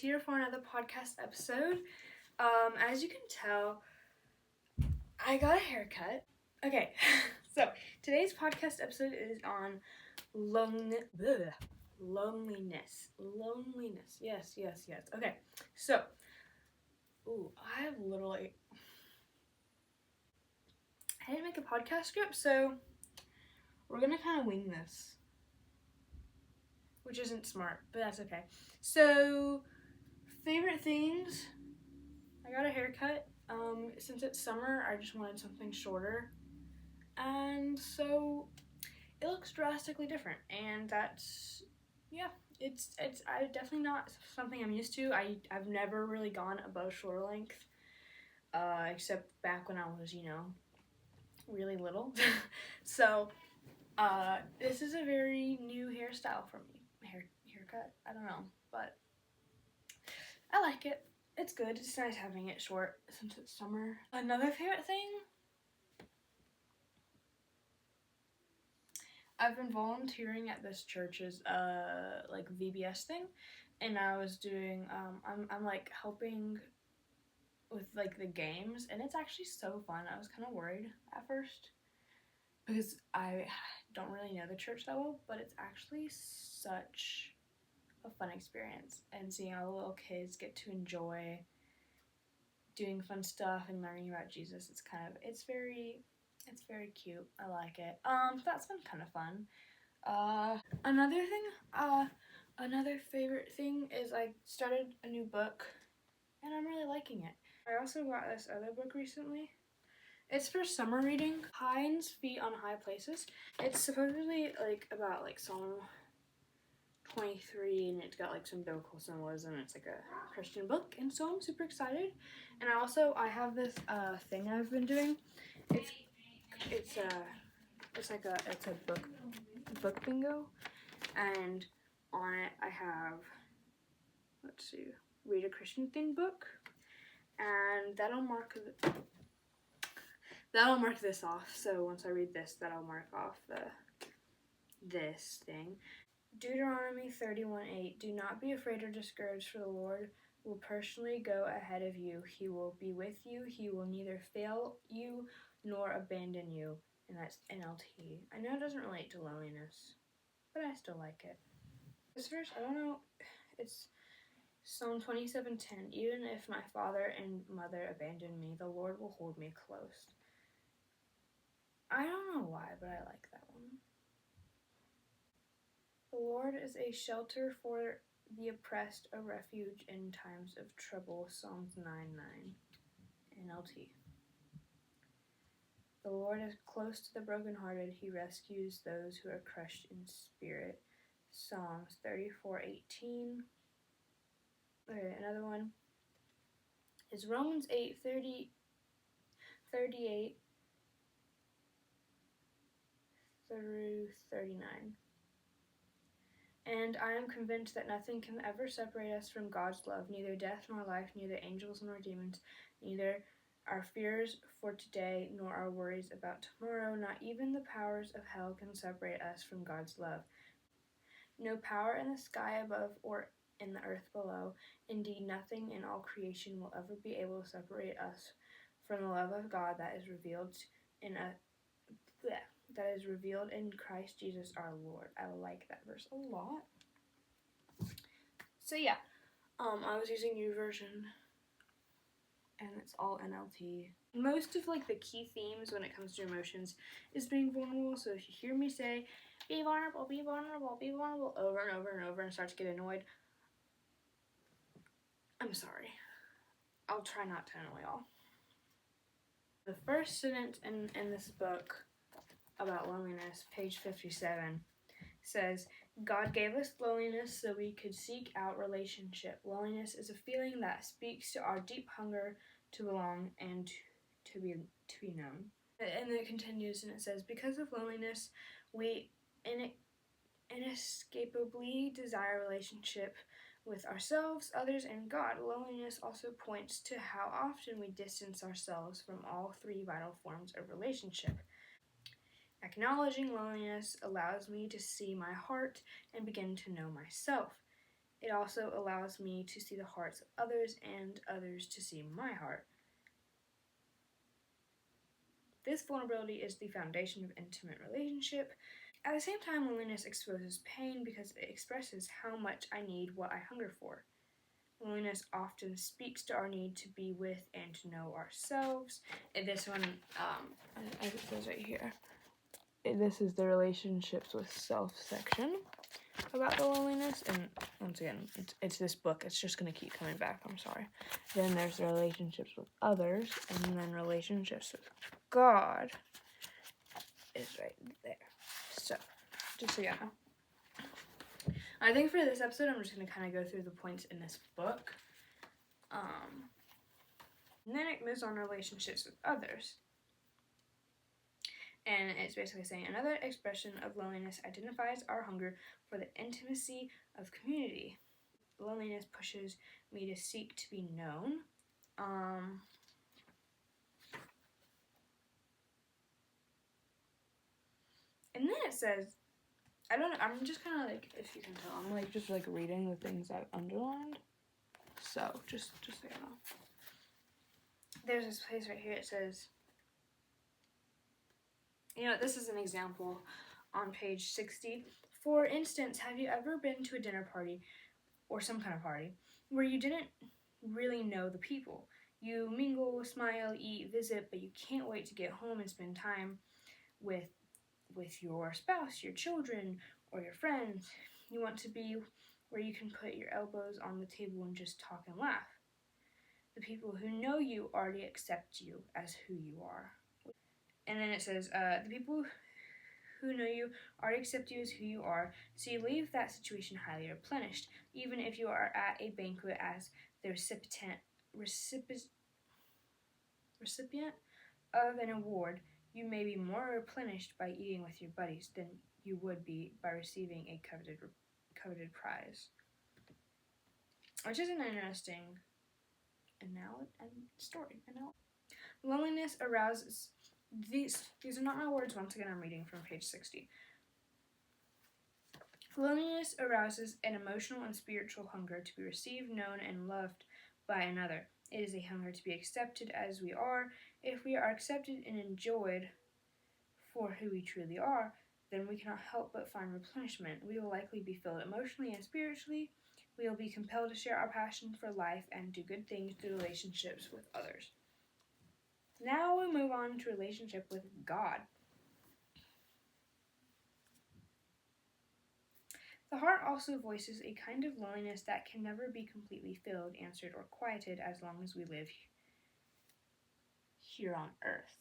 here for another podcast episode. As you can tell, I got a haircut. Okay, so today's podcast episode is on loneliness. Yes. Okay, so, I didn't make a podcast script, so we're gonna kind of wing this, which isn't smart, but that's okay. So, favorite things. I got a haircut. Since it's summer, I just wanted something shorter, and so it looks drastically different. And that's, it's definitely not something I'm used to. I've never really gone above shoulder length, except back when I was, really little. So, this is a very new hairstyle for me. Haircut. I don't know, but I like it. It's good. It's nice having it short since it's summer. Another favorite thing, I've been volunteering at this church's VBS thing, and I was doing I'm like helping with like the games, and it's actually so fun. I was kind of worried at first because I don't really know the church that well, but it's actually such a fun experience, and seeing all the little kids get to enjoy doing fun stuff and learning about Jesus. It's very cute. I like it. That's been kind of fun. Another favorite thing is I started a new book, and I'm really liking it. I also got this other book recently. It's for summer reading. Hinds Feet on High Places. It's supposedly about Psalm 23, and it's got some biblical symbolism. It's like a Christian book, and so I'm super excited. And I have this thing I've been doing. It's a book bingo, and on it I have, read a Christian theme book, and that'll mark this off. So once I read this, that'll mark off this thing. Deuteronomy 31:8. Do not be afraid or discouraged, for the Lord will personally go ahead of you. He will be with you. He will neither fail you nor abandon you. And that's NLT. I know it doesn't relate to loneliness, but I still like it. This verse, I don't know, it's Psalm 27:10. Even if my father and mother abandon me, the Lord will hold me close. I don't know why, but I like that one. The Lord is a shelter for the oppressed, a refuge in times of trouble. Psalms 9:9. NLT. The Lord is close to the brokenhearted. He rescues those who are crushed in spirit. Psalms 34:18. Okay, another one is Romans 8:38 through 39. And I am convinced that nothing can ever separate us from God's love, neither death nor life, neither angels nor demons, neither our fears for today nor our worries about tomorrow, not even the powers of hell can separate us from God's love. No power in the sky above or in the earth below, indeed nothing in all creation will ever be able to separate us from the love of God that is revealed in Christ Jesus our Lord. I like that verse a lot. So yeah, I was using YouVersion, and it's all NLT. Most of the key themes when it comes to emotions is being vulnerable. So if you hear me say, be vulnerable, be vulnerable, be vulnerable, over and over and over, and start to get annoyed, I'm sorry. I'll try not to annoy y'all. The first sentence in this book about loneliness, page 57, says, God gave us loneliness so we could seek out relationship. Loneliness is a feeling that speaks to our deep hunger to belong and to be known. And it continues, and it says, because of loneliness, we inescapably desire relationship with ourselves, others, and God. Loneliness also points to how often we distance ourselves from all three vital forms of relationship. Acknowledging loneliness allows me to see my heart and begin to know myself. It also allows me to see the hearts of others and others to see my heart. This vulnerability is the foundation of intimate relationship. At the same time, loneliness exposes pain because it expresses how much I need what I hunger for. Loneliness often speaks to our need to be with and to know ourselves. And this one, as it says right here, this is the relationships with self section about the loneliness. And once again, it's this book. It's just going to keep coming back. I'm sorry. Then there's relationships with others, and then relationships with God is right there. So, just so you know. I think for this episode, I'm just going to kind of go through the points in this book. And then it moves on to relationships with others. And it's basically saying another expression of loneliness identifies our hunger for the intimacy of community. Loneliness pushes me to seek to be known. And then it says, I'm just kind of like, if you can tell, I'm like just like reading the things I've underlined. So, just so you know. There's this place right here, it says, this is an example on page 60. For instance, have you ever been to a dinner party or some kind of party where you didn't really know the people? You mingle, smile, eat, visit, but you can't wait to get home and spend time with your spouse, your children, or your friends. You want to be where you can put your elbows on the table and just talk and laugh. The people who know you already accept you as who you are. And then it says, the people who know you already accept you as who you are, so you leave that situation highly replenished, even if you are at a banquet as the recipient of an award. You may be more replenished by eating with your buddies than you would be by receiving a coveted prize. Which is an interesting story. Loneliness arouses these are not my words. Once again, I'm reading from page 60. Loneliness arouses an emotional and spiritual hunger to be received, known, and loved by another. It is a hunger to be accepted as we are. If we are accepted and enjoyed for who we truly are, then we cannot help but find replenishment. We will likely be filled emotionally and spiritually. We will be compelled to share our passion for life and do good things through relationships with others. Now we move on to relationship with God. The heart also voices a kind of loneliness that can never be completely filled, answered, or quieted as long as we live here on earth.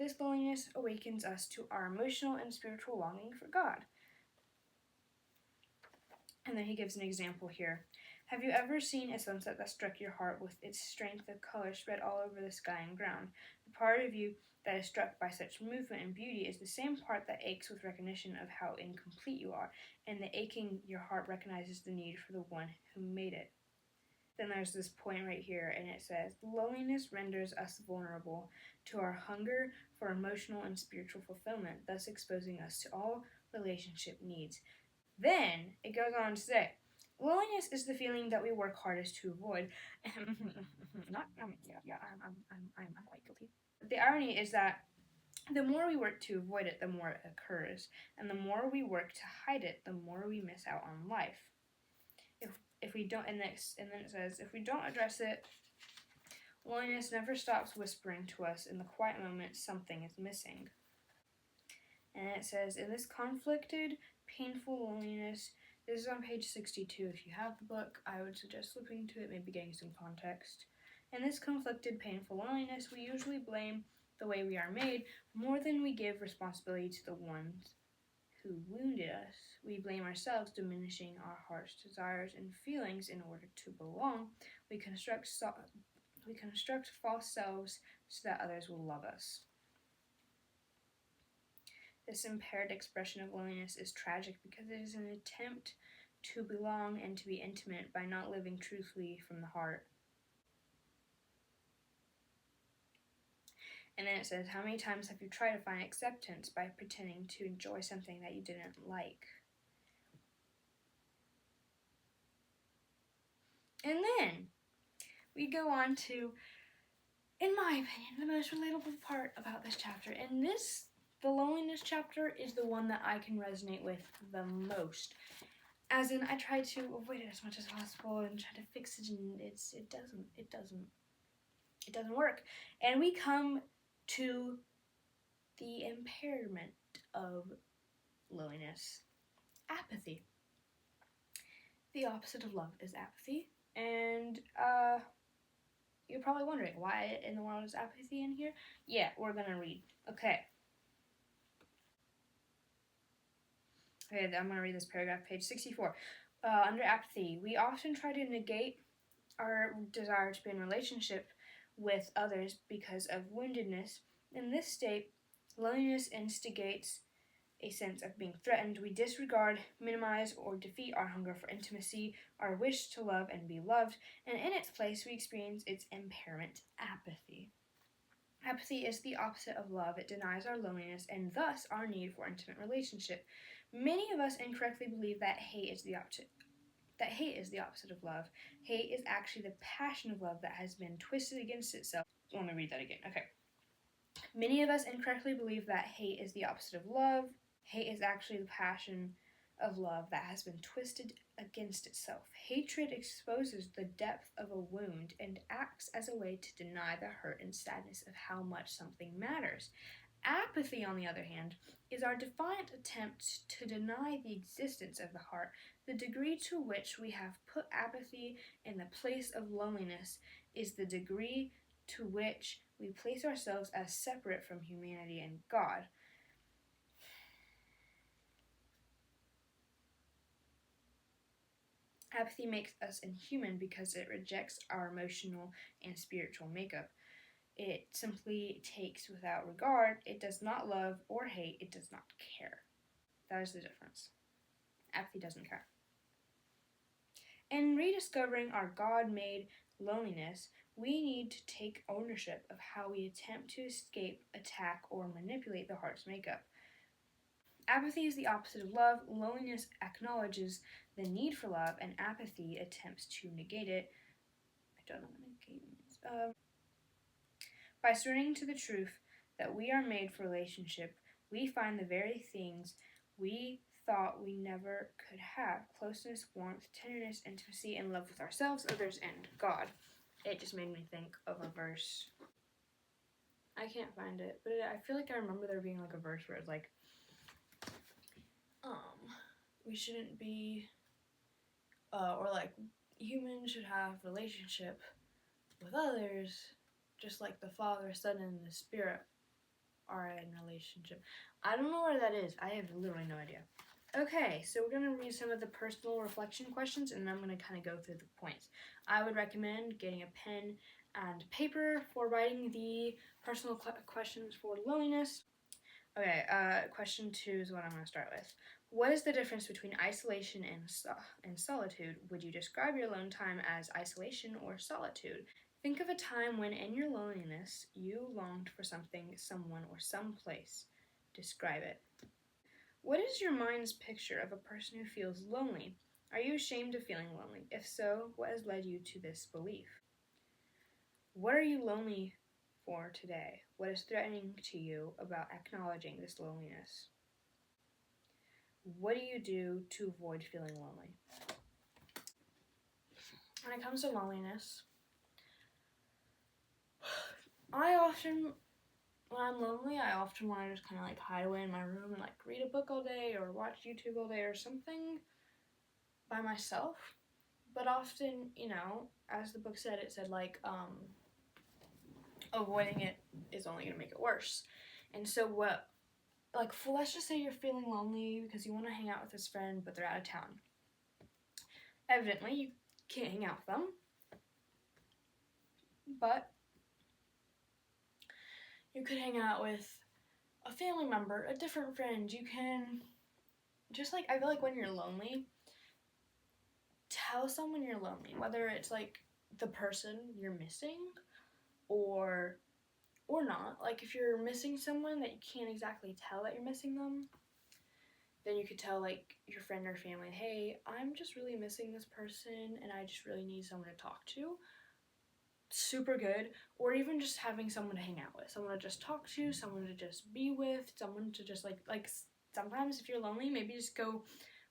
This loneliness awakens us to our emotional and spiritual longing for God. And then he gives an example here. Have you ever seen a sunset that struck your heart with its strength of color spread all over the sky and ground? The part of you that is struck by such movement and beauty is the same part that aches with recognition of how incomplete you are, and the aching your heart recognizes the need for the one who made it. Then there's this point right here, and it says, loneliness renders us vulnerable to our hunger for emotional and spiritual fulfillment, thus exposing us to all relationship needs. Then it goes on to say, loneliness is the feeling that we work hardest to avoid. I'm quite guilty. The irony is that the more we work to avoid it, the more it occurs, and the more we work to hide it, the more we miss out on life. If we don't, and then it says, if we don't address it, loneliness never stops whispering to us in the quiet moments something is missing. And it says, in this conflicted, painful loneliness, this is on page 62. If you have the book, I would suggest flipping to it, maybe getting some context. In this conflicted, painful loneliness, we usually blame the way we are made more than we give responsibility to the ones who wounded us. We blame ourselves, diminishing our heart's desires and feelings in order to belong. We construct false selves so that others will love us. This impaired expression of loneliness is tragic because it is an attempt to belong and to be intimate by not living truthfully from the heart. And then it says, how many times have you tried to find acceptance by pretending to enjoy something that you didn't like? And then we go on to, in my opinion, the most relatable part about this chapter. And the loneliness chapter is the one that I can resonate with the most. As in, I try to avoid it as much as possible and try to fix it, and it doesn't work. And we come to the impairment of loneliness, apathy. The opposite of love is apathy, and you're probably wondering, why in the world is apathy in here? Yeah, we're gonna read. Okay, I'm gonna read this paragraph, page 64. Under apathy, we often try to negate our desire to be in relationship with others because of woundedness. In this state, loneliness instigates a sense of being threatened. We disregard, minimize, or defeat our hunger for intimacy, our wish to love and be loved, and in its place we experience its impairment, apathy. Apathy is the opposite of love. It denies our loneliness and thus our need for intimate relationship. Many of us incorrectly believe that hate is the opposite of love. Hate is actually the passion of love that has been twisted against itself. Let me read that again. Okay. Many of us incorrectly believe that hate is the opposite of love. Hate is actually the passion of love that has been twisted against itself. Hatred exposes the depth of a wound and acts as a way to deny the hurt and sadness of how much something matters. Apathy, on the other hand, is our defiant attempt to deny the existence of the heart. The degree to which we have put apathy in the place of loneliness is the degree to which we place ourselves as separate from humanity and God. Apathy makes us inhuman because it rejects our emotional and spiritual makeup. It simply takes without regard. It does not love or hate. It does not care. That is the difference. Apathy doesn't care. In rediscovering our God-made loneliness, we need to take ownership of how we attempt to escape, attack, or manipulate the heart's makeup. Apathy is the opposite of love. Loneliness acknowledges the need for love, and apathy attempts to negate it. I don't know what negate means. By surrendering to the truth that we are made for relationship, we find the very things we thought we never could have: closeness, warmth, tenderness, intimacy, and love with ourselves, others, and God. It just made me think of a verse. I can't find it, but I feel like I remember there being like a verse where it's like, we shouldn't be, or like, humans should have relationship with others, just like the Father, Son, and the Spirit are in relationship. I don't know where that is. I have literally no idea. Okay, so we're going to read some of the personal reflection questions, and then I'm going to kind of go through the points. I would recommend getting a pen and paper for writing the personal questions for loneliness. Okay, question 2 is what I'm going to start with. What is the difference between isolation and solitude? Would you describe your alone time as isolation or solitude? Think of a time when, in your loneliness, you longed for something, someone, or someplace. Describe it. What is your mind's picture of a person who feels lonely? Are you ashamed of feeling lonely? If so, what has led you to this belief? What are you lonely for today? What is threatening to you about acknowledging this loneliness? What do you do to avoid feeling lonely? When it comes to loneliness, when I'm lonely, I often want to just kind of like hide away in my room and like read a book all day or watch YouTube all day or something by myself. But often, as the book said, it said like, avoiding it is only going to make it worse. And so let's just say you're feeling lonely because you want to hang out with this friend, but they're out of town. Evidently, you can't hang out with them, but you could hang out with a family member, a different friend. You can just like, I feel like when you're lonely, tell someone you're lonely, whether it's like the person you're missing or not. Like if you're missing someone that you can't exactly tell that you're missing them, then you could tell like your friend or family, hey, I'm just really missing this person and I just really need someone to talk to. Super good. Or even just having someone to hang out with, someone to just talk to, someone to just be with, someone to just like sometimes if you're lonely, maybe just go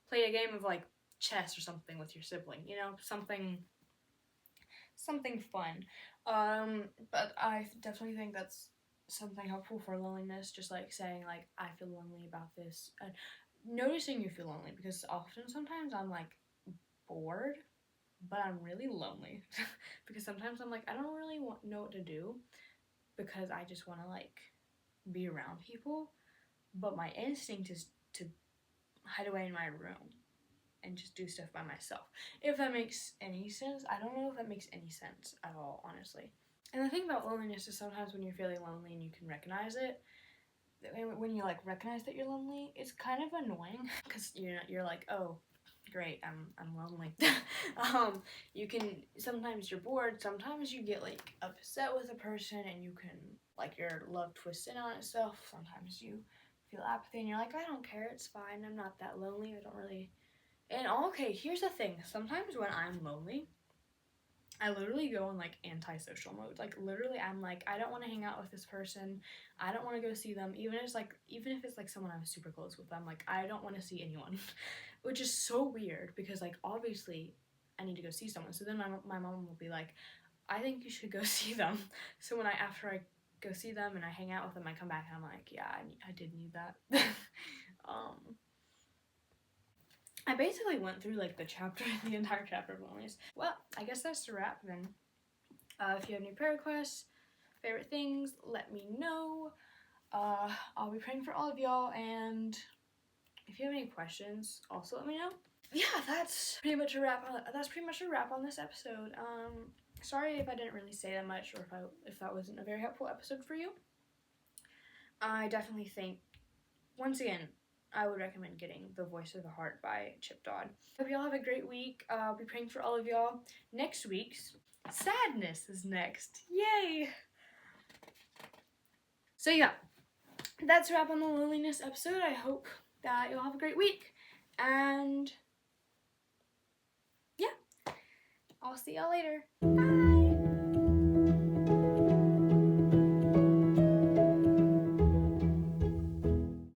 play a game of like chess or something with your sibling, you know, something fun. But I definitely think that's something helpful for loneliness, just like saying like I feel lonely about this, and noticing you feel lonely, because often sometimes I'm like bored but I'm really lonely because sometimes I'm like I don't really know what to do because I just want to like be around people, but my instinct is to hide away in my room and just do stuff by myself. If that makes any sense. I don't know if that makes any sense at all, honestly. And the thing about loneliness is sometimes when you're feeling lonely and you can recognize it, when you like recognize that you're lonely, it's kind of annoying because you're like, oh, great, I'm lonely. You can, sometimes you're bored, sometimes you get like upset with a person and you can like your love twists in on itself. Sometimes you feel apathy and you're like, I don't care, it's fine, I'm not that lonely, I don't really. And okay, here's the thing, sometimes when I'm lonely, I literally go in like antisocial mode. Like literally I'm like, I don't want to hang out with this person. I don't want to go see them. Even if it's like someone I'm super close with, I'm like, I don't want to see anyone. Which is so weird because like obviously I need to go see someone. So then my mom will be like, I think you should go see them. So when after I go see them and I hang out with them, I come back and I'm like, yeah, I did need that. I basically went through like the entire chapter of loneliness. Well, I guess that's the wrap then. If you have any prayer requests, favorite things, let me know. I'll be praying for all of y'all, and if you have any questions, also let me know. Yeah, that's pretty much a wrap on this episode. Sorry if I didn't really say that much, or if that wasn't a very helpful episode for you. I definitely think, once again, I would recommend getting The Voice of the Heart by Chipp Dodd. Hope y'all have a great week. I'll be praying for all of y'all. Next week's sadness is next. Yay! So yeah, that's a wrap on the loneliness episode. I hope that you'll have a great week. And yeah, I'll see y'all later. Bye!